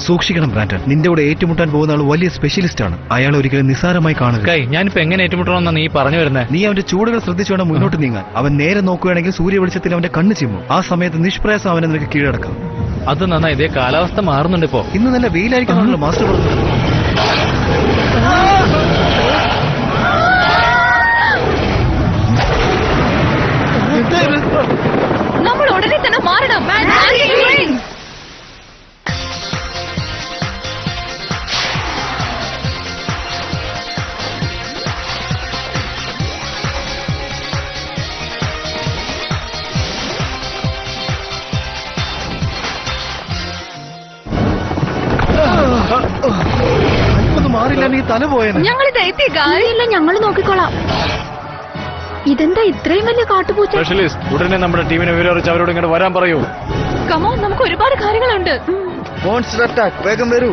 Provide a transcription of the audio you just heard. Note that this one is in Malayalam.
സൂക്ഷിക്കണം ബ്രാൻഡൻ. നിന്റെ കൂടെ ഏറ്റുമുട്ടാൻ പോകുന്ന ആൾ വലിയ സ്പെഷ്യലിസ്റ്റ് ആണ്. അയാൾ ഒരിക്കലും നിസ്സാരമായി കാണുക. ഞാനിപ്പോ എങ്ങനെ ഏറ്റുമുട്ടണമെന്നാ നീ പറഞ്ഞു വരുന്നത്? നീ അവന്റെ ചൂടുകൾ ശ്രദ്ധിച്ചു വേണം മുന്നോട്ട് നീങ്ങാൻ. അവൻ നേരെ നോക്കുകയാണെങ്കിൽ സൂര്യ വെളിച്ചത്തിൽ അവന്റെ കണ്ണ് ചിമ്മും. ആ സമയത്ത് നിഷ്പ്രയാസം അവനെ നിനക്ക് കീഴടക്കാം. അത് നന്നായി. ഇതേ കാലാവസ്ഥ മാറുന്നുണ്ട് ഇപ്പോ. ഇന്ന് നല്ല വെയിലായിരിക്കണമല്ലോ മാസ്റ്റർ പറഞ്ഞത്. നമ്മൾ ഉടനെ തന്നെ മാറണം. മാറില്ല, നീ തല പോയത്. ഞങ്ങളിത് എത്തിയില്ല, ഞങ്ങൾ നോക്കിക്കോളാം. ഇതെന്താ ഇത്രയും വലിയ കാട്ടുപൂച്ച? സ്പെഷ്യലിസ്റ്റ് ഉടനെ നമ്മുടെ ടീമിനെ വിവരറിയിച്ച് അവരോട് ഇങ്ങോട്ട് വരാൻ പറയൂ. കമോൺ, നമുക്ക് ഒരുപാട് കാര്യങ്ങളുണ്ട്. മോൺസ്റ്റർ അറ്റാക്ക്, വേഗം വരൂ.